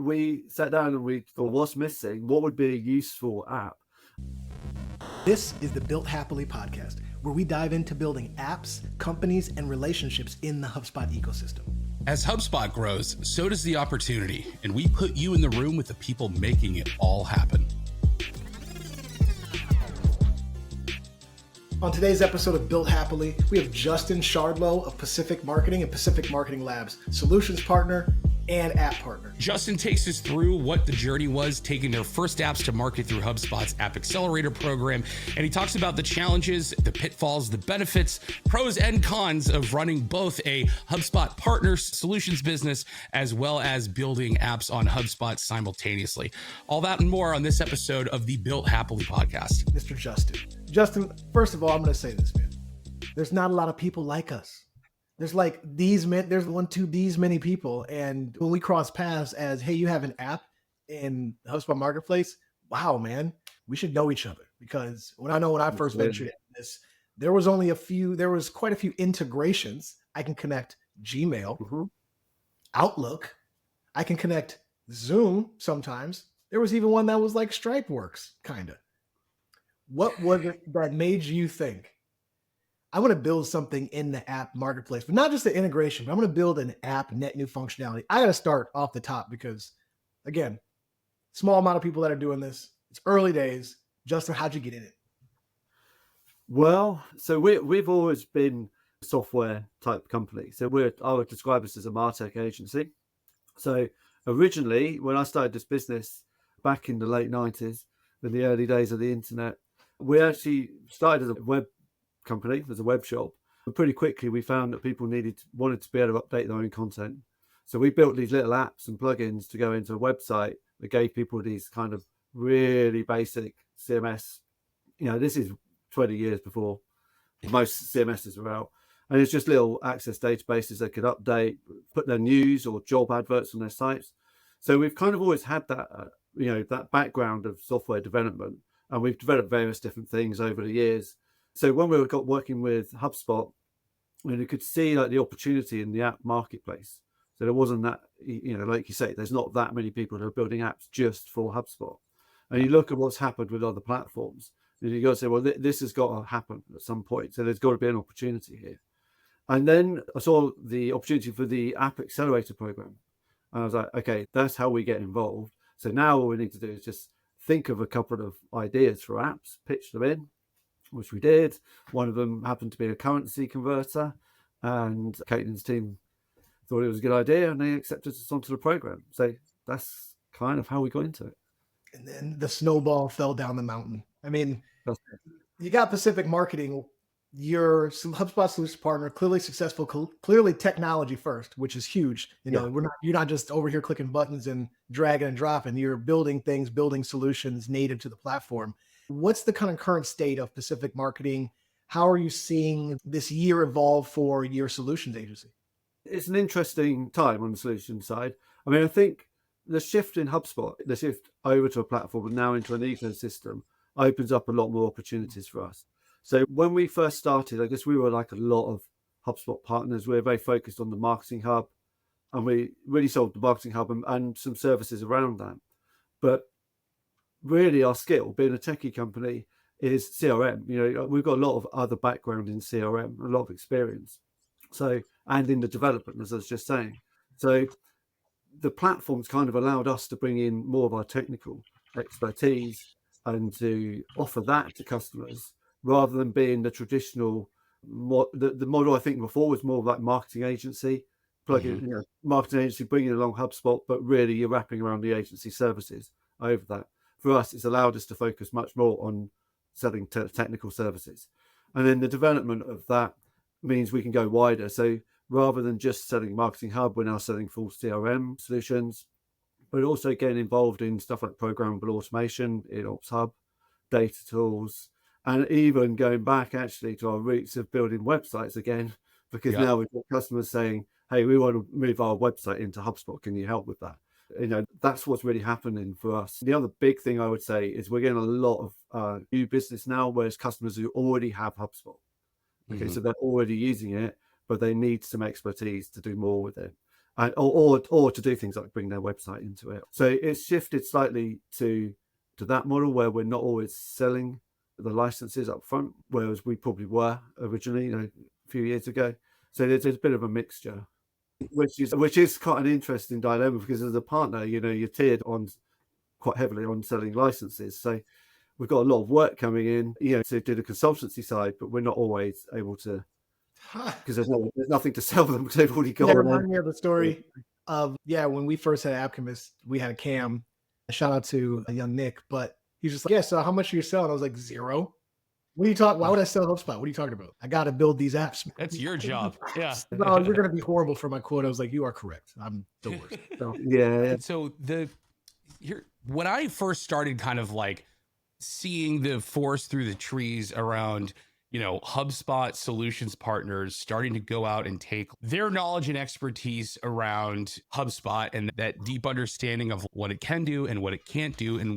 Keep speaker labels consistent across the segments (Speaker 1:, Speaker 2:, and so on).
Speaker 1: we sat down and we thought, what's missing? What would be a useful app?
Speaker 2: This is the Built Happily podcast, where we dive into building apps, companies, and relationships in the HubSpot ecosystem.
Speaker 3: As HubSpot grows, so does the opportunity, and we put you in the room with the people making it all happen.
Speaker 2: On today's episode of Built Happily, we have Justin Shardlow of Pacific Marketing and Pacific Marketing Labs, Solutions Partner and App Partner.
Speaker 3: Justin takes us through what the journey was taking their first apps to market through HubSpot's App Accelerator program, and he talks about the challenges, the pitfalls, the benefits, pros and cons of running both a HubSpot Partner solutions business as well as building apps on HubSpot simultaneously. All that and more on this episode of the Built Happily podcast.
Speaker 2: Mr. Justin. Justin, first of all, I'm going to say this, man. There's not a lot of people like us. There's like these many people. And when we cross paths as, hey, you have an app in the HubSpot marketplace, wow, man, we should know each other. Because when I first ventured into this, there was quite a few integrations. I can connect Gmail, Outlook. I can connect Zoom sometimes. There was even one that was like Stripe works, kind of. What was it that made you think, I want to build something in the app marketplace, but not just the integration, but I'm going to build an app, net new functionality. I got to start off the top because, again, small amount of people that are doing this. It's early days. Justin, how'd you get in it?
Speaker 1: Well, so we've always been a software type company. So I would describe us as a Martech agency. So originally, when I started this business back in the late 90s, in the early days of the internet, we actually started as a web company, as a web shop. But pretty quickly, we found that people wanted to be able to update their own content. So we built these little apps and plugins to go into a website that gave people these kind of really basic CMS. This is 20 years before most CMSs were out. And it's just little access databases they could update, put their news or job adverts on their sites. So we've kind of always had that, that background of software development. And we've developed various different things over the years. So when we got working with HubSpot, you could see like the opportunity in the app marketplace. So there wasn't that, like you say, there's not that many people who are building apps just for HubSpot. And you look at what's happened with other platforms, and you got to say, well, this has got to happen at some point. So there's got to be an opportunity here. And then I saw the opportunity for the App Accelerator program. And I was like, okay, that's how we get involved. So now all we need to do is just think of a couple of ideas for apps, pitch them in, which we did. One of them happened to be a currency converter, and Caitlin's team thought it was a good idea, and they accepted us onto the program. So that's kind of how we got into it.
Speaker 2: And then the snowball fell down the mountain. I mean, you got Pacific Marketing, your HubSpot Solutions Partner, clearly successful, clearly technology first, which is huge. You're not just over here clicking buttons and dragging and dropping. You're building things, building solutions native to the platform. What's the kind of current state of Pacific Marketing? How are you seeing this year evolve for your solutions agency?
Speaker 1: It's an interesting time on the solution side. I mean, I think the shift in HubSpot, the shift over to a platform and now into an ecosystem opens up a lot more opportunities for us. So when we first started, I guess we were like a lot of HubSpot partners. We were very focused on the Marketing Hub, and we really sold the Marketing Hub and some services around that. But really our skill, being a techie company, is CRM. We've got a lot of other background in CRM, a lot of experience. So, and in the development, as I was just saying. So the platforms kind of allowed us to bring in more of our technical expertise and to offer that to customers, rather than being the traditional, the model I think before was more like marketing agency, marketing agency bringing along HubSpot, but really you're wrapping around the agency services over that. For us, it's allowed us to focus much more on selling technical services. And then the development of that means we can go wider. So rather than just selling Marketing Hub, we're now selling full CRM solutions, but also getting involved in stuff like programmable automation in Ops Hub, data tools, and even going back actually to our roots of building websites again, because now we've got customers saying, hey, we want to move our website into HubSpot. Can you help with that? That's what's really happening for us. The other big thing I would say is we're getting a lot of new business now, whereas customers who already have HubSpot. Okay, so they're already using it, but they need some expertise to do more with it. or to do things like bring their website into it. So it's shifted slightly to that model where we're not always selling the licenses up front, whereas we probably were originally, a few years ago. So there's a bit of a mixture, which is quite an interesting dilemma, because as a partner, you're tiered on quite heavily on selling licenses. So we've got a lot of work coming in, to do the consultancy side, but we're not always able to, because there's nothing to sell them because they've already got.
Speaker 2: That reminded me of the story of when we first had Appchemist, we had a Cam. Shout out to young Nick, but he's just like, yeah. So how much are you selling? I was like, 0. What are you talking? Why would I sell HubSpot? What are you talking about? I got to build these apps.
Speaker 3: That's your job. Yeah.
Speaker 2: No, you're going to be horrible for my quote. I was like, you are correct. I'm the worst.
Speaker 1: So, yeah.
Speaker 3: So when I first started kind of like seeing the forest through the trees around, HubSpot Solutions Partners starting to go out and take their knowledge and expertise around HubSpot and that deep understanding of what it can do and what it can't do and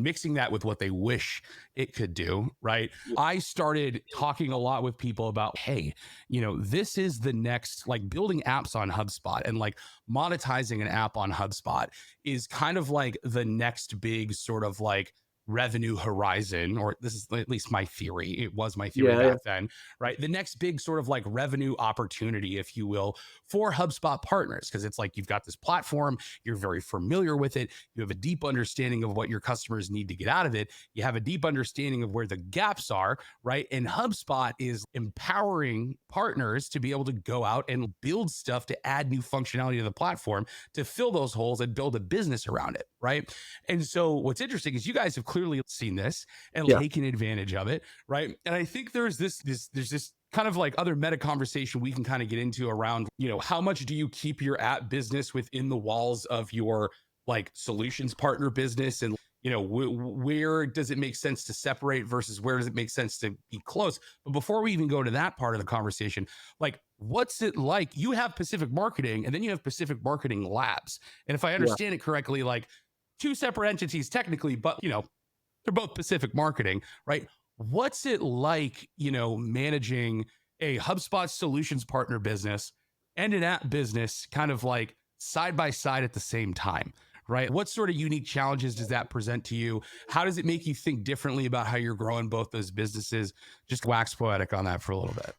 Speaker 3: mixing that with what they wish it could do, right? I started talking a lot with people about, hey, this is the next, like building apps on HubSpot and like monetizing an app on HubSpot is kind of like the next big sort of like revenue horizon, or this is at least my theory. It was my theory back then, right? The next big sort of like revenue opportunity, if you will, for HubSpot partners, because it's like you've got this platform, you're very familiar with it, you have a deep understanding of what your customers need to get out of it, you have a deep understanding of where the gaps are, right? And HubSpot is empowering partners to be able to go out and build stuff to add new functionality to the platform to fill those holes and build a business around it, right? And so what's interesting is you guys have clearly seen this and taken advantage of it, right? And I think there's this kind of like other meta conversation we can kind of get into around, how much do you keep your app business within the walls of your like solutions partner business, and where does it make sense to separate versus where does it make sense to be close? But before we even go to that part of the conversation, like, what's it like? You have Pacific Marketing and then you have Pacific Marketing Labs. And if I understand it correctly, like 2 separate entities technically, but they're both Pacific Marketing, right? What's it like, managing a HubSpot Solutions Partner business and an app business kind of like side by side at the same time, right? What sort of unique challenges does that present to you? How does it make you think differently about how you're growing both those businesses? Just wax poetic on that for a little bit.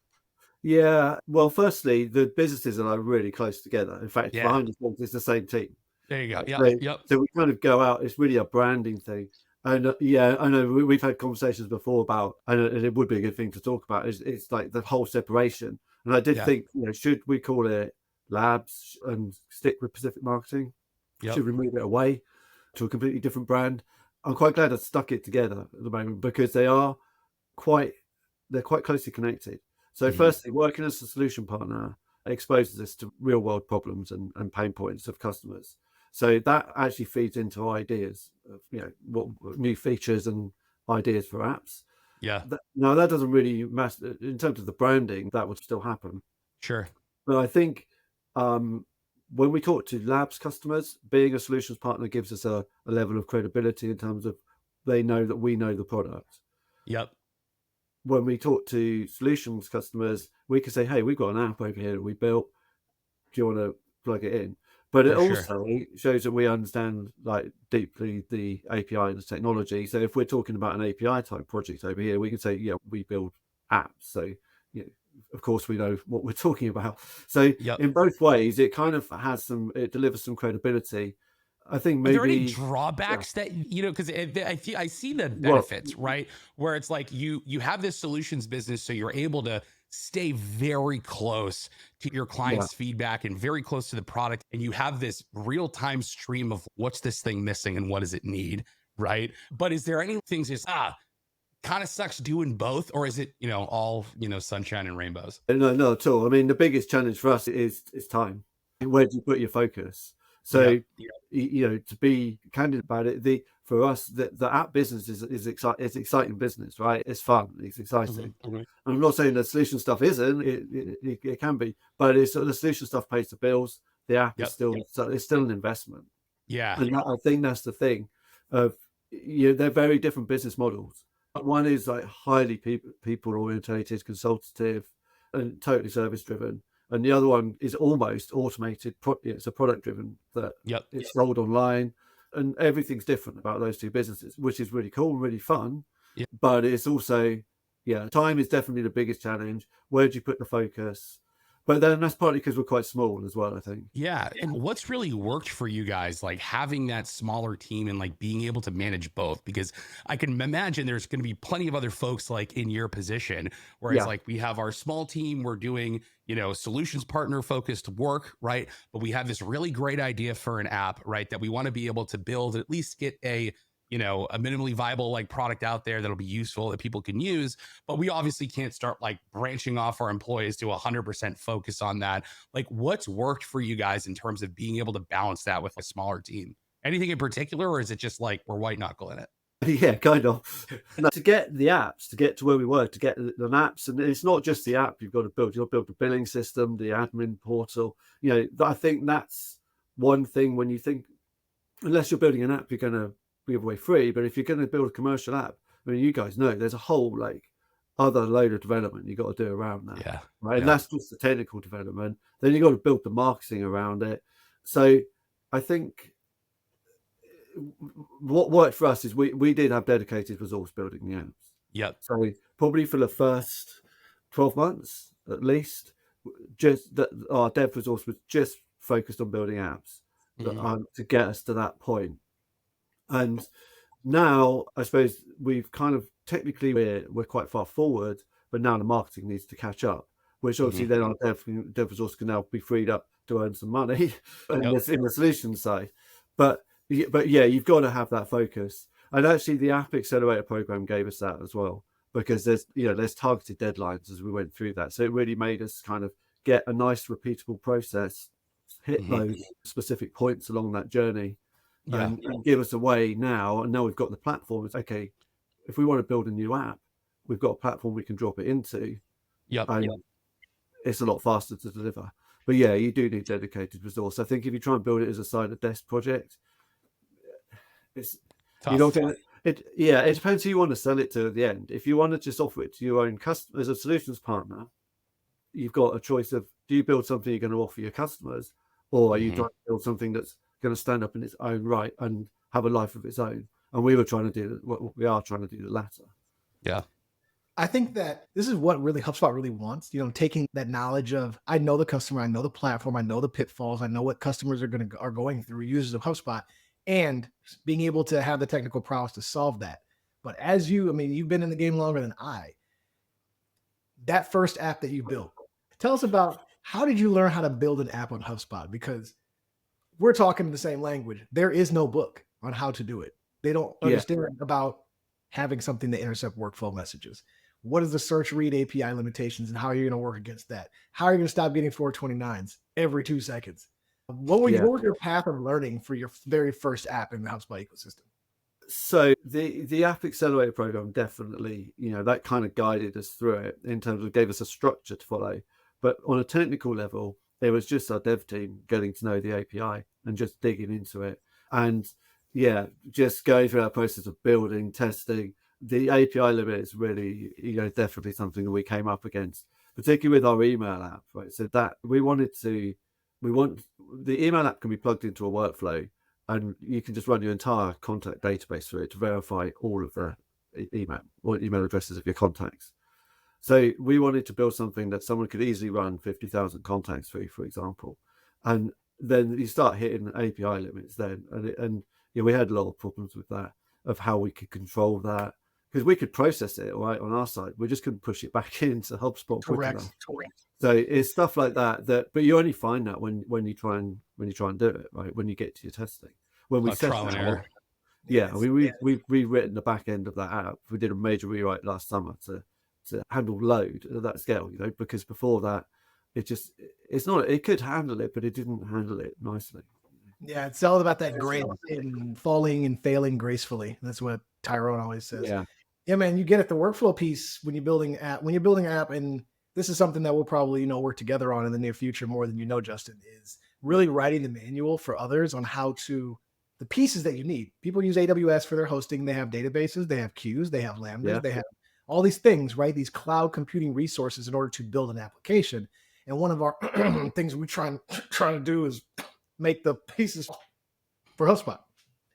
Speaker 1: Yeah. Well, firstly, the businesses are really close together. In fact, behind us, it's the same team.
Speaker 3: There you go. Yep.
Speaker 1: So we kind of go out. It's really a branding thing. And I know we've had conversations before about, and it would be a good thing to talk about, it's like the whole separation. And I did think, should we call it Labs and stick with Pacific Marketing? Should we move it away to a completely different brand? I'm quite glad I stuck it together at the moment, because they're quite closely connected. So firstly, working as a solution partner exposes us to real world problems and pain points of customers. So that actually feeds into ideas of, what new features and ideas for apps.
Speaker 3: Yeah.
Speaker 1: Now that doesn't really matter in terms of the branding. That would still happen.
Speaker 3: Sure.
Speaker 1: But I think when we talk to Labs customers, being a solutions partner gives us a level of credibility in terms of they know that we know the product.
Speaker 3: Yep.
Speaker 1: When we talk to solutions customers, we can say, hey, we've got an app over here that we built. Do you want to plug it in? But it also shows that we understand like deeply the API and the technology. So if we're talking about an API type project over here, we can say, we build apps. So, of course, we know what we're talking about. So in both ways, it kind of it delivers some credibility. I think maybe.
Speaker 3: Are there any drawbacks that, because I see the benefits, right? Where it's like you have this solutions business, so you're able to stay very close to your client's feedback and very close to the product. And you have this real-time stream of what's this thing missing and what does it need, right? But is there any things just, kind of sucks doing both? Or is it, all, sunshine and rainbows?
Speaker 1: No, not at all. I mean, the biggest challenge for us is time. Where do you put your focus? So, to be candid about it, for us, the app business is exciting business, right? It's fun, it's exciting. Mm-hmm. I'm not saying the solution stuff isn't. It can be, but the solution stuff pays the bills. The app is still an investment.
Speaker 3: Yeah,
Speaker 1: and I think that's the thing. Of they're very different business models. One is like highly people orientated, consultative, and totally service driven. and the other one is almost automated. It's a product driven that it's sold online, and everything's different about those two businesses, which is really cool, really fun. But it's also, time is definitely the biggest challenge. Where do you put the focus? But then that's partly because we're quite small as well, I think.
Speaker 3: Yeah. And what's really worked for you guys, like having that smaller team and like being able to manage both? Because I can imagine there's going to be plenty of other folks like in your position, whereas like we have our small team, we're doing, solutions partner focused work, right? But we have this really great idea for an app, right? That we want to be able to build, at least get a minimally viable like product out there that'll be useful that people can use. But we obviously can't start like branching off our employees to 100% focus on that. Like what's worked for you guys in terms of being able to balance that with a smaller team? Anything in particular, or is it just like we're white knuckling it?
Speaker 1: Yeah, kind of. And to get the apps, to get to where we were, to get the apps, and it's not just the app you've got to build. You'll build the billing system, the admin portal. I think that's one thing when you think, unless you're building an app, you're going to give away free. But if you're going to build a commercial app, I mean, you guys know there's a whole other load of development you got to do around that. Right. And that's just the technical development. Then you got to build the marketing around it. So I think what worked for us is we did have dedicated resource building the apps. So probably for the first 12 months at least, just that our dev resource was just focused on building apps to get us to that point. And now I suppose we've kind of technically we're quite far forward, but now the marketing needs to catch up, which obviously then our dev resource can now be freed up to earn some money in the solution side. But you've got to have that focus. And actually the App Accelerator program gave us that as well, because there's targeted deadlines as we went through that. So it really made us kind of get a nice repeatable process, hit those specific points along that journey. And give us a way now. And now we've got the platform. It's okay. If we want to build a new app, we've got a platform we can drop it into. It's a lot faster to deliver. But you do need dedicated resource. I think if you try and build it as a side desk project, it's tough. It depends who you want to sell it to at the end. If you want to just offer it to your own customers as a solutions partner, you've got a choice of, do you build something you're going to offer your customers, or are you trying to build something that's going to stand up in its own right and have a life of its own? And we are trying to do the latter.
Speaker 2: I think that this is what really HubSpot really wants, taking that knowledge of, I know the customer, I know the platform, I know the pitfalls, I know what customers are going through, users of HubSpot, and being able to have the technical prowess to solve that. But you've been in the game longer than I. That first app that you built, tell us about, how did you learn how to build an app on HubSpot? Because we're talking the same language. There is no book on how to do it. They don't understand about having something to intercept workflow messages. What is the search read API limitations, and how are you going to work against that? How are you going to stop getting 429s every 2 seconds? What was your path of learning for your very first app in the HubSpot ecosystem?
Speaker 1: So the App Accelerator program definitely, that kind of guided us through it in terms of gave us a structure to follow. But on a technical level, it was just our dev team getting to know the API and just digging into it. And just going through our process of building, testing. The API limit is really, definitely something that we came up against, particularly with our email app, right? So that we want the email app can be plugged into a workflow, and you can just run your entire contact database through it to verify all of the email addresses of your contacts. So we wanted to build something that someone could easily run 50,000 contacts through, for example. And then you start hitting API limits then. And we had a lot of problems with that, of how we could control that. Because we could process it right on our side. We just couldn't push it back into HubSpot quick enough. So it's stuff like that, but you only find that when you try and do it, right? When you get to your testing. When we set
Speaker 3: trial and error.
Speaker 1: We've rewritten the back end of that app. We did a major rewrite last summer to handle load at that scale, because before that it could handle it, but it didn't handle it nicely.
Speaker 2: Yeah, it's all about that grace in falling and failing gracefully. That's what Tyrone always says. Yeah, man, you get it. The workflow piece when you're building an app, and this is something that we'll probably, work together on in the near future more than Justin, is really writing the manual for others on how to, the pieces that you need. People use AWS for their hosting. They have databases, they have queues, they have Lambdas, they have all these things, right? These cloud computing resources in order to build an application. And one of our things we trying to do is make the pieces for HubSpot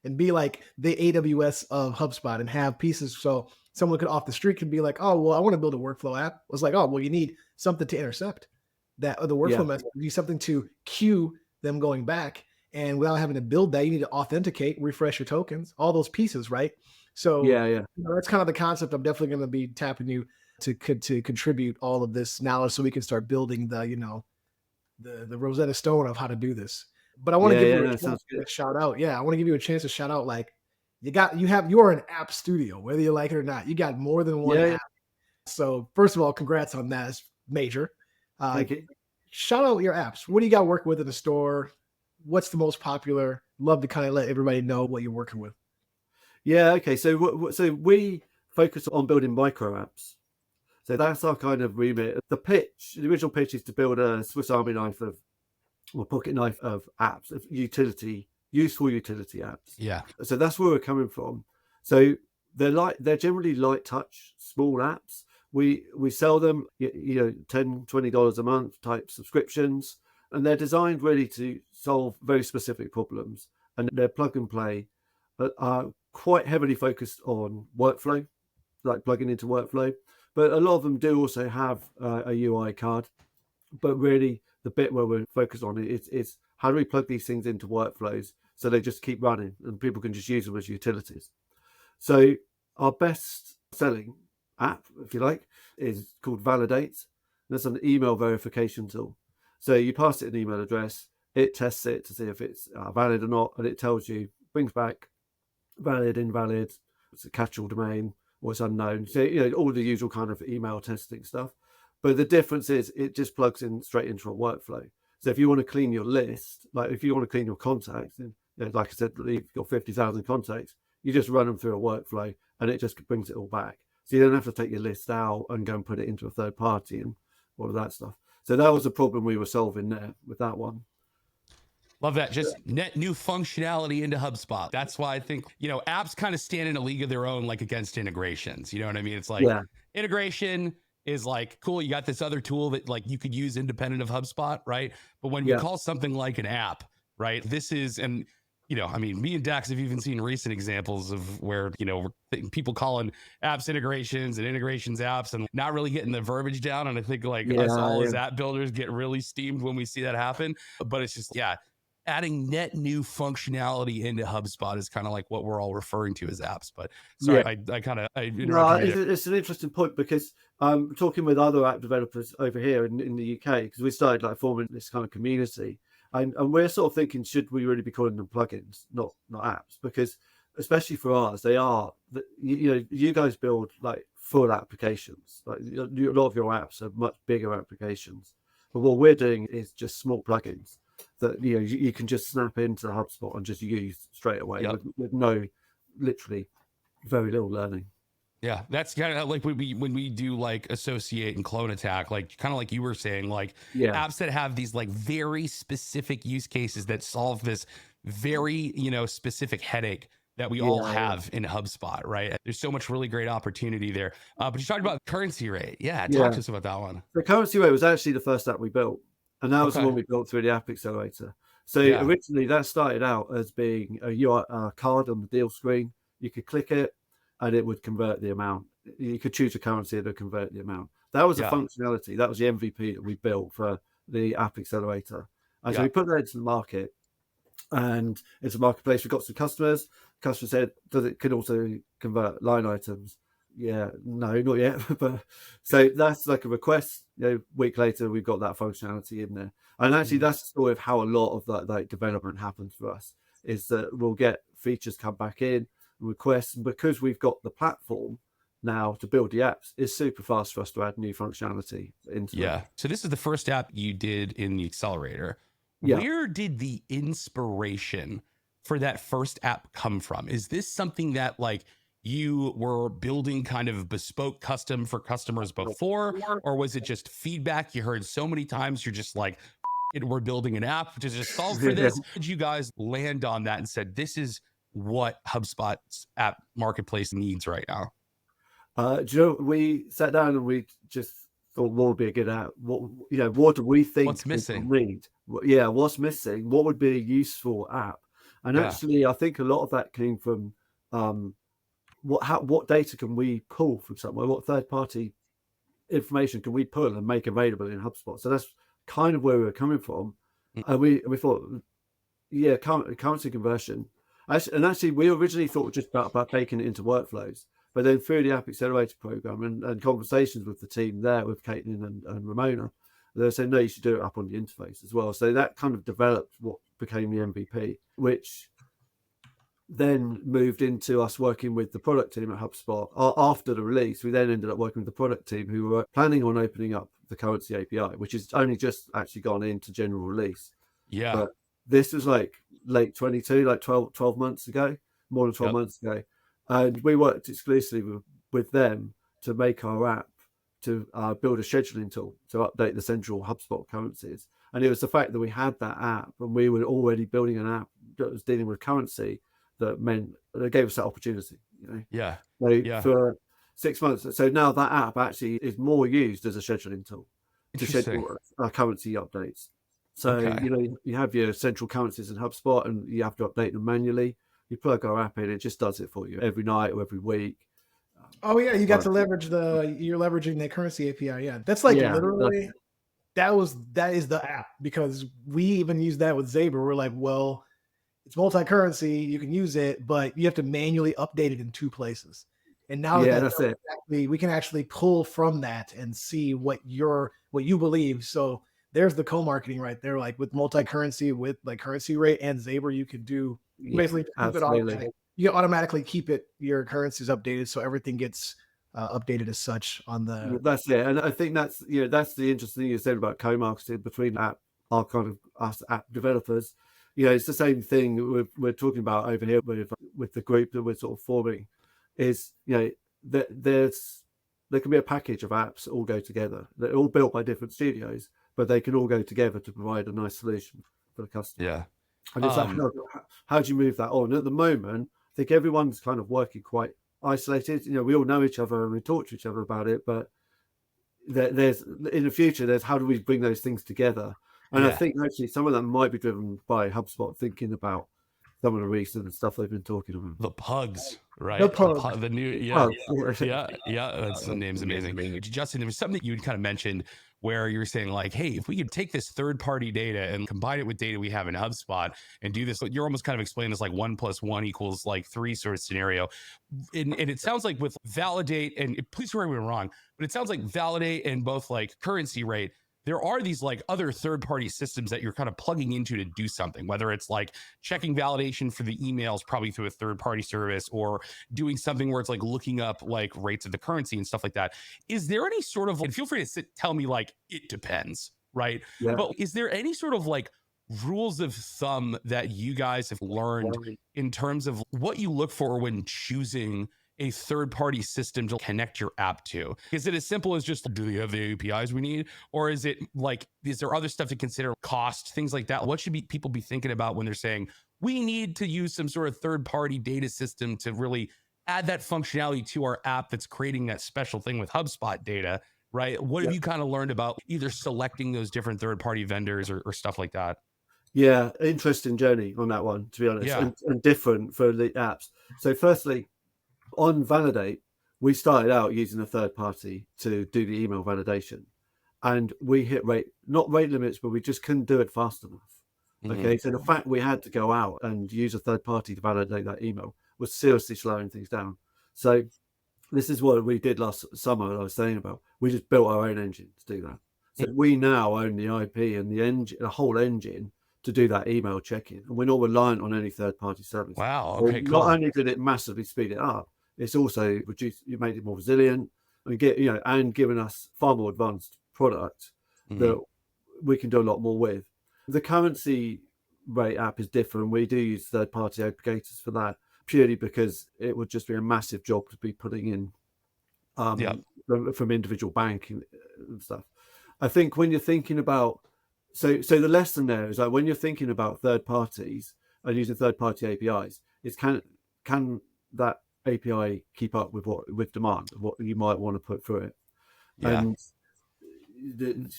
Speaker 2: and be like the AWS of HubSpot and have pieces. So someone could off the street could be like, oh, well, I want to build a workflow app. It's like, oh, well, you need something to intercept that, or the workflow message. You need something to queue them going back. And without having to build that, you need to authenticate, refresh your tokens, all those pieces, right? So that's kind of the concept. I'm definitely going to be tapping you to contribute all of this knowledge so we can start building the Rosetta Stone of how to do this. But I want to give you a shout out. Yeah, I want to give you a chance to shout out. Like you're an app studio, whether you like it or not. You got more than one app. So first of all, congrats on that. It's major.
Speaker 1: Thank you.
Speaker 2: Shout out your apps. What do you got working with in the store? What's the most popular? Love to kind of let everybody know what you're working with.
Speaker 1: Yeah. Okay. So we focus on building micro apps. So that's our kind of remit. The original pitch is to build a Swiss Army knife or pocket knife of apps, of useful utility apps.
Speaker 3: Yeah.
Speaker 1: So that's where we're coming from. So they're generally light touch, small apps. We sell them, $10, $20 a month type subscriptions, and they're designed really to solve very specific problems. And they're plug and play, are quite heavily focused on workflow, like plugging into workflow. But a lot of them do also have a UI card. But really, the bit where we're focused on is how do we plug these things into workflows so they just keep running and people can just use them as utilities. So our best selling app, if you like, is called Validate. That's an email verification tool. So you pass it an email address, it tests it to see if it's valid or not, and it tells you, brings back valid, invalid, it's a catch-all domain, or it's unknown. So, all the usual kind of email testing stuff. But the difference is it just plugs in straight into a workflow. So if you want to clean your list, like if you want to clean your contacts, and like I said, you've got 50,000 contacts, you just run them through a workflow and it just brings it all back. So you don't have to take your list out and go and put it into a third party and all of that stuff. So that was a problem we were solving there with that one.
Speaker 3: Love that. Just net new functionality into HubSpot. That's why I think, apps kind of stand in a league of their own, like against integrations. You know what I mean? It's like integration is like, cool, you got this other tool that like you could use independent of HubSpot, right? But when you call something like an app, right? This is, and me and Dax have even seen recent examples of where, people calling apps integrations and integrations apps and not really getting the verbiage down. And I think us all as app builders get really steamed when we see that happen. But it's just, adding net new functionality into HubSpot is kind of like what we're all referring to as apps. But sorry, I interrupted you.
Speaker 1: It's an interesting point because I'm talking with other app developers over here in the UK, because we started forming this kind of community. And we're sort of thinking, should we really be calling them plugins, not apps? Because especially for ours, they are, you guys build like full applications. Like a lot of your apps are much bigger applications. But what we're doing is just small plugins that you can just snap into HubSpot and just use straight away with no, literally very little learning.
Speaker 3: Yeah, that's kind of like when we do like associate and clone attack, like kind of like you were saying, like apps that have these like very specific use cases that solve this very, specific headache that we all have in HubSpot, right? There's so much really great opportunity there. But you talked about currency rate. Talk to us about that one.
Speaker 1: The currency rate was actually the first app we built. And that was the one we built through the App Accelerator. So originally that started out as being a card on the deal screen. You could click it and it would convert the amount. You could choose a currency and it would convert the amount. That was the functionality. That was the MVP that we built for the App Accelerator. And so we put that into the market, and it's a marketplace. We got some customers. Customer said, it could also convert line items? No, not yet. But so that's like a request. Week later, we've got that functionality in there. And actually, that's the story of how a lot of that like development happens for us. Is that we'll get features come back in, requests, and because we've got the platform now to build the apps, it's super fast for us to add new functionality into it.
Speaker 3: So this is the first app you did in the Accelerator. Where did the inspiration for that first app come from? Is this something that like you were building kind of bespoke custom for customers before, or was it just feedback you heard so many times you're just like, we're building an app to just solve for this? Did you guys land on that and said, this is what HubSpot's app marketplace needs right now?
Speaker 1: We sat down and we just thought, what would be a good app? What do we think
Speaker 3: What's missing?
Speaker 1: people need? Yeah, what's missing? What would be a useful app? And actually, I think a lot of that came from what data can we pull from somewhere? What third-party information can we pull and make available in HubSpot? So that's kind of where we were coming from. And we thought, yeah, currency conversion. Actually, we originally thought just about taking it into workflows. But then through the App Accelerator program and conversations with the team there, with Caitlin and Ramona, they were saying, no, you should do it up on the interface as well. So that kind of developed what became the MVP, which then moved into us working with the product team at HubSpot. After the release, we then ended up working with the product team who were planning on opening up the currency API, which has only just actually gone into general release.
Speaker 3: Yeah.
Speaker 1: But this was like late 22, like 12 months ago, more than 12 months ago. And we worked exclusively with them to make our app, to build a scheduling tool to update the central HubSpot currencies. And it was the fact that we had that app and we were already building an app that was dealing with currency that meant that gave us that opportunity.
Speaker 3: Yeah.
Speaker 1: For 6 months. So now that app actually is more used as a scheduling tool to schedule currency updates. So, you have your central currencies in HubSpot and you have to update them manually. You plug our app in, it just does it for you every night or every week.
Speaker 2: Oh yeah, you got to leverage you're leveraging the currency API. Yeah, that's like literally that is the app, because we even use that with Zaber. We're like, well, it's multi-currency, you can use it, but you have to manually update it in 2 places. And now
Speaker 1: that's it.
Speaker 2: We can actually pull from that and see what you believe. So there's the co-marketing right there. Like with multi-currency, with like currency rate and Zaber, you can do basically keep it automatic. You automatically keep your currencies updated, so everything gets updated as such on the.
Speaker 1: That's it, and I think that's that's the interesting thing you said about co-marketing between our kind of us app developers. It's the same thing we're talking about over here with the group that we're sort of forming. Is there can be a package of apps that all go together. They're all built by different studios, but they can all go together to provide a nice solution for the customer.
Speaker 3: Yeah.
Speaker 1: And it's like, how do you move that on? At the moment, I think everyone's kind of working quite isolated. We all know each other and we talk to each other about it, but there's in the future, there's how do we bring those things together? And I think actually some of that might be driven by HubSpot thinking about some of the recent stuff they've been talking about.
Speaker 3: The pugs, right?
Speaker 2: The
Speaker 3: new, yeah. That's the name's amazing. Justin, there was something that you kind of mentioned where you were saying like, hey, if we could take this third-party data and combine it with data we have in HubSpot and do this, you're almost kind of explaining this like 1 + 1 = like 3 sort of scenario. And it sounds like with Validate, and please correct me if I'm wrong, but it sounds like Validate and both like currency rate, there are these like other third-party systems that you're kind of plugging into to do something, whether it's like checking validation for the emails probably through a third-party service, or doing something where it's like looking up like rates of the currency and stuff like that. Is there any sort of, and feel free to tell me like, it depends, right?
Speaker 1: Yeah.
Speaker 3: But is there any sort of like rules of thumb that you guys have learned in terms of what you look for when choosing a third-party system to connect your app to? Is it as simple as just, do they have the APIs we need? Or is it like, is there other stuff to consider, cost, things like that? What should people be thinking about when they're saying, we need to use some sort of third-party data system to really add that functionality to our app that's creating that special thing with HubSpot data, right? What have you kind of learned about either selecting those different third-party vendors or stuff like that?
Speaker 1: Yeah, interesting journey on that one, to be honest, and different for the apps. So firstly, on Validate, we started out using a third party to do the email validation, and we hit not rate limits, but we just couldn't do it fast enough. Okay, so the fact we had to go out and use a third party to validate that email was seriously slowing things down. So this is what we did last summer, I was saying about. We just built our own engine to do that. So we now own the IP and the engine, the whole engine, to do that email check-in, and we're not reliant on any third party service.
Speaker 3: Wow. Okay, cool.
Speaker 1: Not only did it massively speed it up, it's also made it more resilient and given us far more advanced product that we can do a lot more with. The currency rate app is different. We do use third-party aggregators for that, purely because it would just be a massive job to be putting in from individual banking and stuff. I think when you're thinking about, so the lesson there is like when you're thinking about third parties and using third-party APIs, is can that API keep up with demand, what you might want to put through it? And the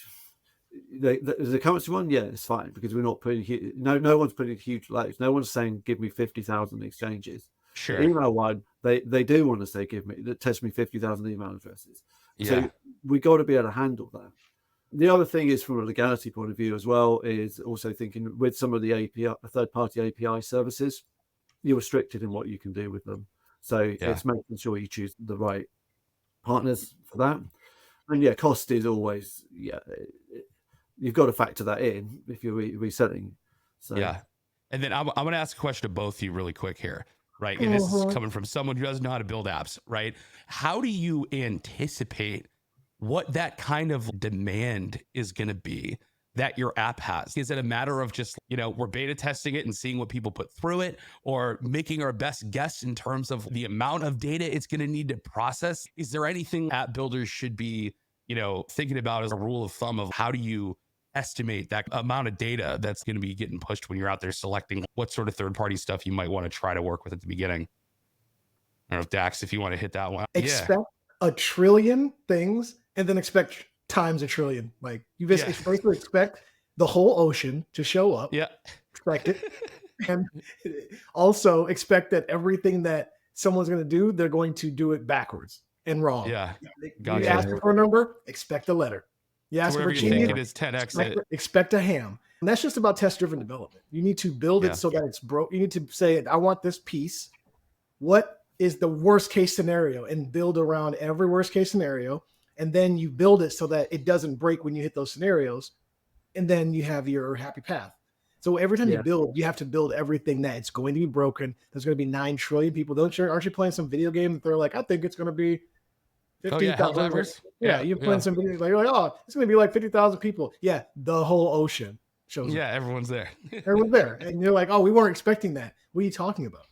Speaker 1: currency one, yeah, it's fine because we're not putting no one's putting huge loads. No one's saying give me 50,000 exchanges.
Speaker 3: Sure.
Speaker 1: The email one, they do want to say test me 50,000 email addresses.
Speaker 3: Yeah.
Speaker 1: So we got to be able to handle that. The other thing is, from a legality point of view as well, is also thinking with some of the API, third-party API services, you're restricted in what you can do with them. So it's making sure you choose the right partners for that. And yeah, cost is always, you've got to factor that in if you're reselling. So
Speaker 3: yeah. And then I'm going to ask a question to both of you really quick here, right? And this is coming from someone who doesn't know how to build apps, right? How do you anticipate what that kind of demand is going to be that your app has? Is it a matter of just, we're beta testing it and seeing what people put through it, or making our best guess in terms of the amount of data it's going to need to process? Is there anything app builders should be, thinking about as a rule of thumb of how do you estimate that amount of data that's going to be getting pushed when you're out there selecting what sort of third-party stuff you might want to try to work with at the beginning? I don't know if Dax, if you want to hit that one.
Speaker 2: Expect a trillion things and then expect times a trillion. Like you basically expect the whole ocean to show up.
Speaker 3: Yeah.
Speaker 2: Expect it. And also expect that everything that someone's going to do, they're going to do it backwards and wrong.
Speaker 3: Yeah.
Speaker 2: You ask for a number, expect a letter. You ask for a
Speaker 3: think it is 10x.
Speaker 2: Expect a ham. And that's just about test-driven development. You need to build it so that it's broke. You need to say, I want this piece. What is the worst case scenario, and build around every worst case scenario. And then you build it so that it doesn't break when you hit those scenarios. And then you have your happy path. So every time you build, you have to build everything that it's going to be broken. There's going to be 9 trillion people. Aren't you playing some video game that they're like, I think it's going to be 50,000. You're playing some video like, you're like, oh, it's going to be like 50,000 people. Yeah, the whole ocean shows up.
Speaker 3: Yeah, everyone's there.
Speaker 2: Everyone's there. And you're like, oh, we weren't expecting that. What are you talking about?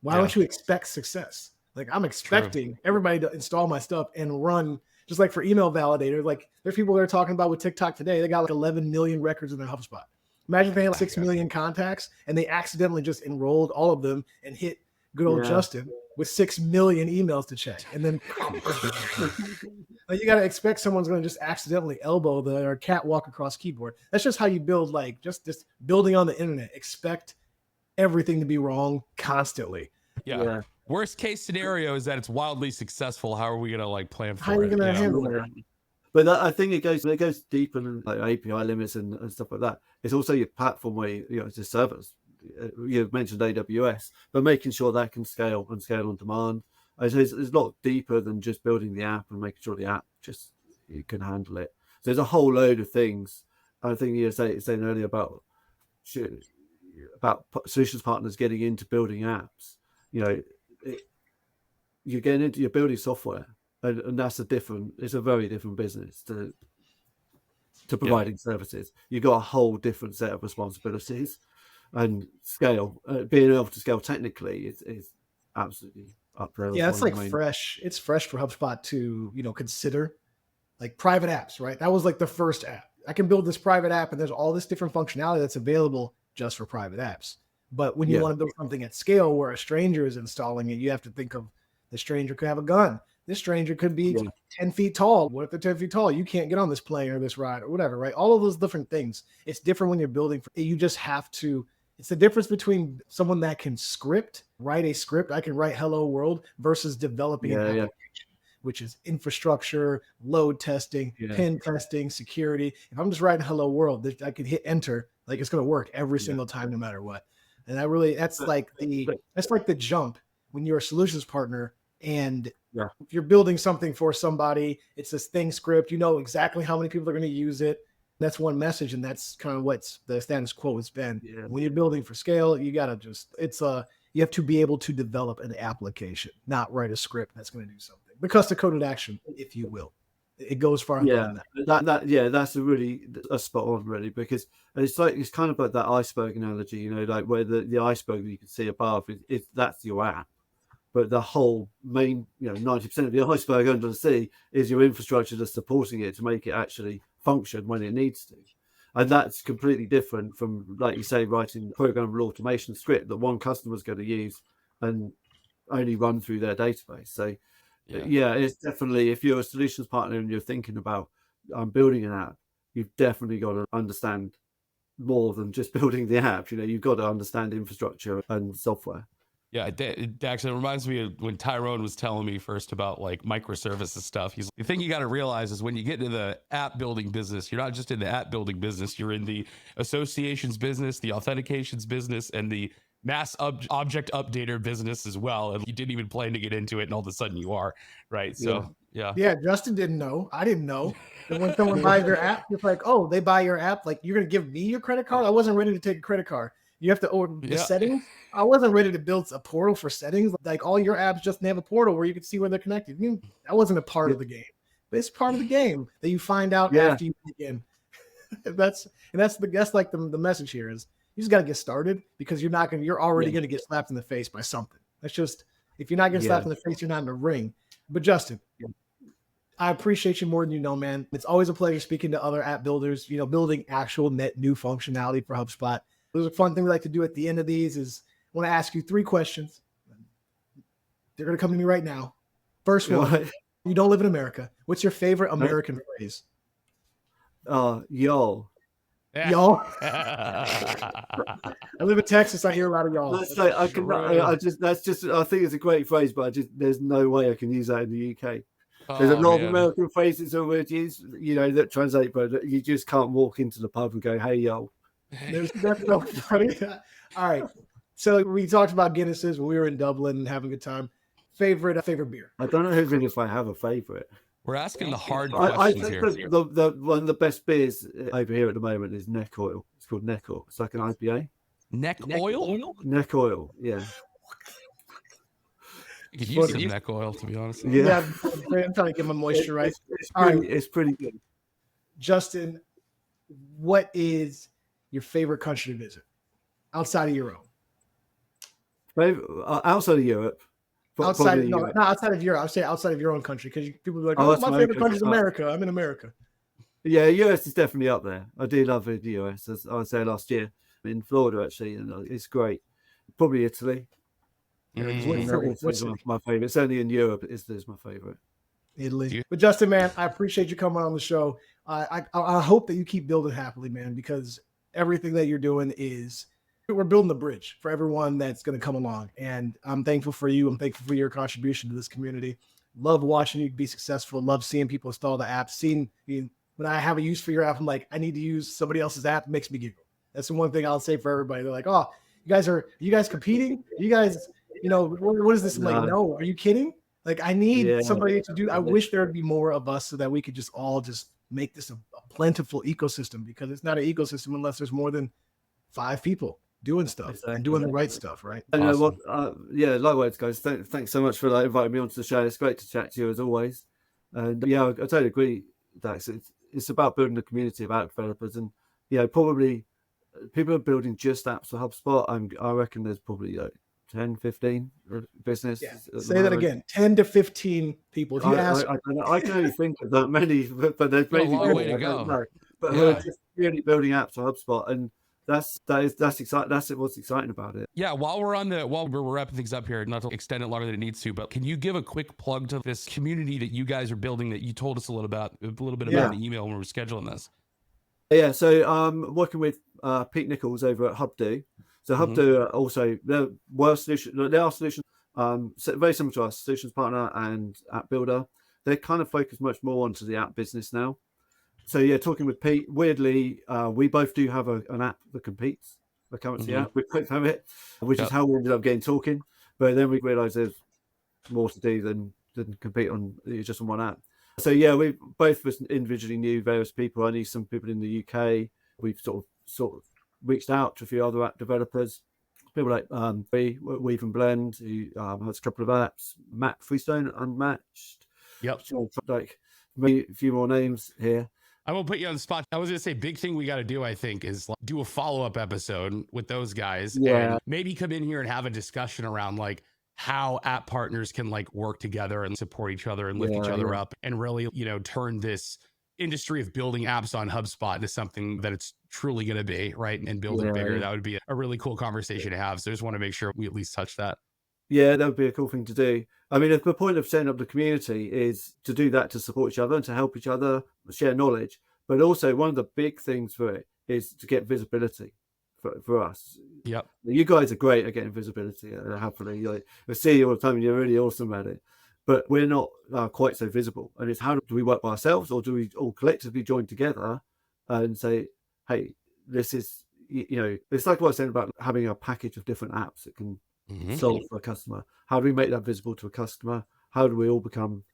Speaker 2: Why don't you expect success? Like, I'm expecting everybody to install my stuff and run, just like for email validator. Like, there's people that are talking about with TikTok today, they got like 11 million records in their HubSpot. Imagine if they had 6 million contacts and they accidentally just enrolled all of them and hit good old Justin with 6 million emails to check. And then like, you got to expect someone's going to just accidentally elbow or catwalk across keyboard. That's just how you build, like just building on the internet. Expect everything to be wrong constantly.
Speaker 3: Yeah. Worst case scenario is that it's wildly successful. How are we going to like plan for it?
Speaker 2: How are you going to handle it?
Speaker 1: But I think it goes deeper than like API limits and stuff like that. It's also your platform where it's the servers. You mentioned AWS, but making sure that can scale on demand. It's a lot deeper than just building the app and making sure the app you can handle it. So there's a whole load of things. I think you were saying earlier about solutions partners getting into building apps. You're building software, and that's it's a very different business to providing services. You've got a whole different set of responsibilities, and scale. Being able to scale technically is absolutely up there.
Speaker 2: Yeah, it's like fresh. It's fresh for HubSpot to consider like private apps, right? That was like the first app. I can build this private app, and there's all this different functionality that's available just for private apps. But when you want to build something at scale where a stranger is installing it, you have to think of the stranger could have a gun. This stranger could be 10 feet tall. What if they're 10 feet tall? You can't get on this plane or this ride or whatever, right? All of those different things. It's different when you're building. You just have to. It's the difference between someone that can write a script. I can write hello world versus developing an application, which is infrastructure, load testing, pen testing, security. If I'm just writing hello world, I can hit enter. Like it's going to work every single time, no matter what. And that's like the jump when you're a solutions partner and if you're building something for somebody, it's this thing script, you know exactly how many people are going to use it. That's one message. And that's kind of what's the status quo has been. Yeah. When you're building for scale, you got to you have to be able to develop an application, not write a script that's going to do something. The custom coded action, if you will. It goes far beyond that. That's a spot on really, because it's kind of like that iceberg analogy, like where the iceberg you can see above if that's your app, but the whole main 90% of the iceberg under the sea is your infrastructure that's supporting it to make it actually function when it needs to. And that's completely different from, like you say, writing programmable automation script that one customer is going to use and only run through their database. So yeah, it's definitely, if you're a solutions partner and you're thinking about
Speaker 1: I'm building an app, you've definitely got to understand more than just building the app. You've got to understand infrastructure and software.
Speaker 3: Yeah, Dax, it reminds me of when Tyrone was telling me first about like microservices stuff. The thing you got to realize is when you get into the app building business, you're not just in the app building business, you're in the associations business, the authentications business, and the mass object updater business as well. And you didn't even plan to get into it, and all of a sudden you are, right? So, yeah.
Speaker 2: Justin didn't know. I didn't know. And when someone buys your app, it's like, oh, they buy your app. Like, you're going to give me your credit card? I wasn't ready to take a credit card. You have to order the settings. I wasn't ready to build a portal for settings. Like, all your apps just have a portal where you can see where they're connected. That wasn't a part of the game. But it's part of the game that you find out after you begin. That's like the message here is you just got to get started, because you're already going to get slapped in the face by something. That's just, if you're not getting slapped in the face, you're not in the ring. But Justin, I appreciate you more than you know, man. It's always a pleasure speaking to other app builders, building actual net new functionality for HubSpot. There's a fun thing we like to do at the end of these is I want to ask you 3 questions. They're going to come to me right now. First one, you don't live in America. What's your favorite American phrase?
Speaker 1: Yo.
Speaker 2: Y'all. I live in Texas. I hear a lot of y'all.
Speaker 1: I think it's a great phrase, but there's no way I can use that in the UK. There's a lot of American phrases or words used, that translate, but you just can't walk into the pub and go, "Hey, yo."
Speaker 2: That's no funny. All right. So we talked about Guinnesses when we were in Dublin and having a good time. Favorite beer?
Speaker 1: I don't know even if I have a favorite.
Speaker 3: We're asking the hard questions here.
Speaker 1: I think the one of the best beers over here at the moment is Neck Oil. It's called Neck Oil. It's like an IPA.
Speaker 3: Neck oil?
Speaker 1: Neck Oil, yeah.
Speaker 3: You could use some neck oil, to be honest.
Speaker 2: Yeah, I'm trying to get my moisture right.
Speaker 1: It's pretty good.
Speaker 2: Justin, what is your favorite country to visit outside of your own?
Speaker 1: Outside of Europe.
Speaker 2: Not outside of Europe. I would say outside of your own country, because people be like, "Oh, my favorite country is America. I'm in America."
Speaker 1: Yeah, US is definitely up there. I do love the US, as I was there last year in Florida, actually, and it's great. Probably Italy. What's my favorite? Certainly in Europe, Italy is my favorite.
Speaker 2: Italy. But Justin, man, I appreciate you coming on the show. I hope that you keep building happily, man, because everything that you're doing we're building the bridge for everyone that's going to come along. And I'm thankful for you. I'm thankful for your contribution to this community. Love watching you be successful. Love seeing people install the app. When I have a use for your app, I'm like, I need to use somebody else's app. It makes me giggle. That's the one thing I'll say for everybody. They're like, "Oh, are you guys competing? You guys, what is this?" I'm like, no, are you kidding? Like, I need somebody to do. I wish there would be more of us so that we could just all make this a plentiful ecosystem, because it's not an ecosystem unless there's more than 5 people doing stuff and doing the right stuff, right?
Speaker 1: Awesome. Likewise, guys. Thanks so much for inviting me onto the show. It's great to chat to you as always. And I totally agree, Dax. It's about building a community of app developers, and probably people are building just apps for HubSpot. I reckon there's probably 10, 15 business.
Speaker 2: Yeah. Say that again. 10 to 15 people. If you ask,
Speaker 1: I can only think of that many, but there's maybe
Speaker 3: a long way to go.
Speaker 1: But we're just really building apps for HubSpot, and that's exciting. That's what's exciting about it.
Speaker 3: Yeah. While we're wrapping things up here, not to extend it longer than it needs to, but can you give a quick plug to this community that you guys are building that you told us a little bit about in the email when we were scheduling this?
Speaker 1: Yeah. So I'm working with Pete Nichols over at Hubdo. So Hubdo are also they're solutions. Very similar to our solutions partner and app builder. They kind of focus much more onto the app business now. So talking with Pete, weirdly, we both do have an app that competes, the currency app. We both have it, which is how we ended up getting talking. But then we realised there's more to do than compete on just on one app. So we both individually knew various people. I knew some people in the UK. We've sort of reached out to a few other app developers, people like Weave and Blend, who has a couple of apps, Matt Freestone, Unmatched.
Speaker 3: Yep.
Speaker 1: Like maybe a few more names here.
Speaker 3: I won't put you on the spot. I was going to say, big thing we got to do, I think, is do a follow-up episode with those guys.
Speaker 1: Yeah.
Speaker 3: And maybe come in here and have a discussion around how app partners can work together and support each other and lift each other up, and really, turn this industry of building apps on HubSpot into something that it's truly going to be, right? And build it bigger. That would be a really cool conversation to have. So I just want to make sure we at least touch that.
Speaker 1: Yeah, that would be a cool thing to do. I mean, if the point of setting up the community is to do that, to support each other and to help each other, share knowledge. But also one of the big things for it is to get visibility for us.
Speaker 3: Yep.
Speaker 1: You guys are great at getting visibility, happily. Like, I see you all the time and you're really awesome at it. But we're not quite so visible. And it's how do we work by ourselves, or do we all collectively join together and say, hey, this is, it's like what I was saying about having a package of different apps that can solve for a customer. How do we make that visible to a customer? How do we all become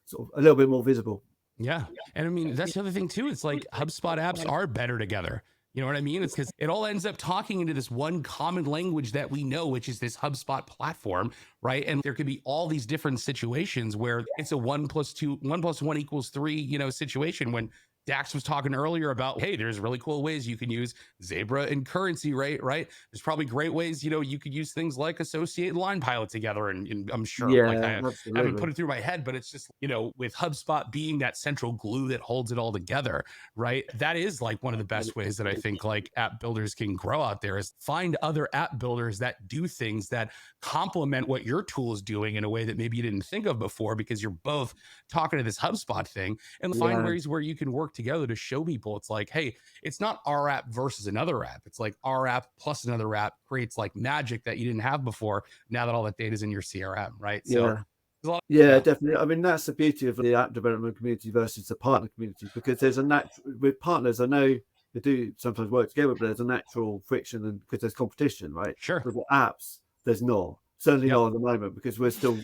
Speaker 1: sort of a little bit more visible?
Speaker 3: Yeah. And I mean, that's the other thing too. It's like HubSpot apps are better together. You know what I mean? It's because it all ends up talking into this one common language that we know, which is this HubSpot platform, right? And there could be all these different situations where it's a 1 + 2, 1 + 1 = 3, situation. When Dax was talking earlier about, hey, there's really cool ways you can use Zebra and currency, right? There's probably great ways, you could use things like Associate and Line Pilot together. And I'm sure, like, I haven't put it through my head, but it's just, with HubSpot being that central glue that holds it all together, right? That is like one of the best ways that I think like app builders can grow out there, is find other app builders that do things that complement what your tool is doing in a way that maybe you didn't think of before, because you're both talking to this HubSpot thing, and find ways where you can work together to show people it's like, hey, it's not our app versus another app. It's like our app plus another app creates like magic that you didn't have before, now that all that data is in your CRM, right?
Speaker 1: Yeah.
Speaker 3: So
Speaker 1: Definitely. I mean, that's the beauty of the app development community versus the partner community, because there's a natural, with partners, I know they do sometimes work together, but there's a natural friction, and because there's competition, right?
Speaker 3: Sure.
Speaker 1: But with apps, there's not. Certainly not at the moment, because we're still,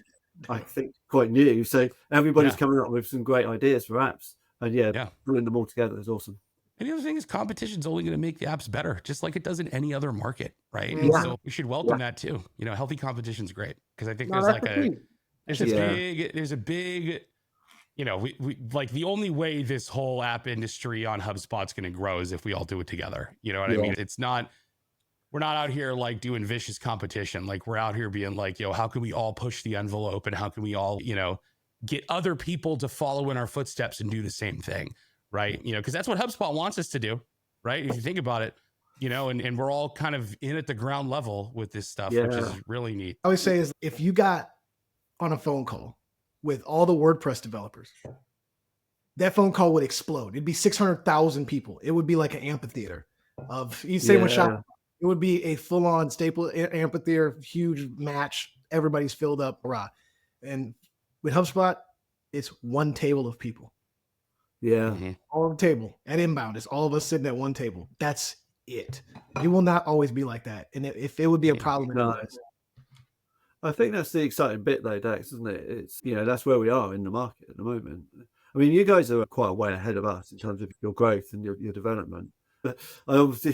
Speaker 1: I think, quite new. So everybody's coming up with some great ideas for apps, and pulling them all together is awesome.
Speaker 3: And the other thing is, competition is only going to make the apps better, just like it does in any other market, right?
Speaker 1: Yeah.
Speaker 3: So we should welcome that too. Healthy competition is great, because I think there's a big, we like, the only way this whole app industry on HubSpot's going to grow is if we all do it together. You know what I mean? It's not, we're not out here like doing vicious competition. Like, we're out here being like, how can we all push the envelope, and how can we all, get other people to follow in our footsteps and do the same thing, right? Because that's what HubSpot wants us to do, right? If you think about it, and we're all kind of in at the ground level with this stuff, which is really neat.
Speaker 2: I always say is, if you got on a phone call with all the WordPress developers, that phone call would explode. It'd be 600,000 people. It would be like an amphitheater of, you say, with Shop, it would be a full-on staple amphitheater, huge match. Everybody's filled up, hurrah. And with HubSpot, it's one table of people.
Speaker 1: Yeah.
Speaker 2: All the table at inbound, it's all of us sitting at one table. That's it. It will not always be like that. And if it would be a problem,
Speaker 1: I think that's the exciting bit though, Dax, isn't it? It's, that's where we are in the market at the moment. I mean, you guys are quite a way ahead of us in terms of your growth and your development. But I looked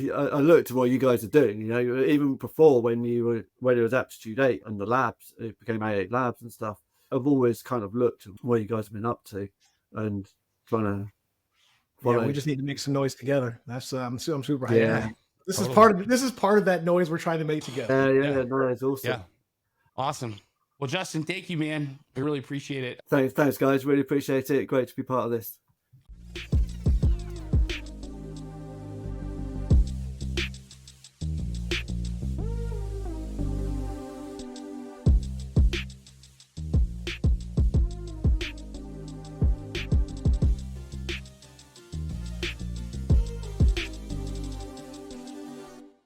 Speaker 1: at what you guys are doing, even before when it was Aptitude 8 and the labs, it became A8 Labs and stuff. I've always kind of looked at what you guys have been up to and trying to follow.
Speaker 2: Yeah, we just need to make some noise together. That's I'm super happy.
Speaker 1: Yeah.
Speaker 2: This is part of that noise we're trying to make together.
Speaker 1: No, it's awesome.
Speaker 3: Yeah. Awesome. Well, Justin, thank you, man. I really appreciate it.
Speaker 1: Thanks, guys. Really appreciate it. Great to be part of this.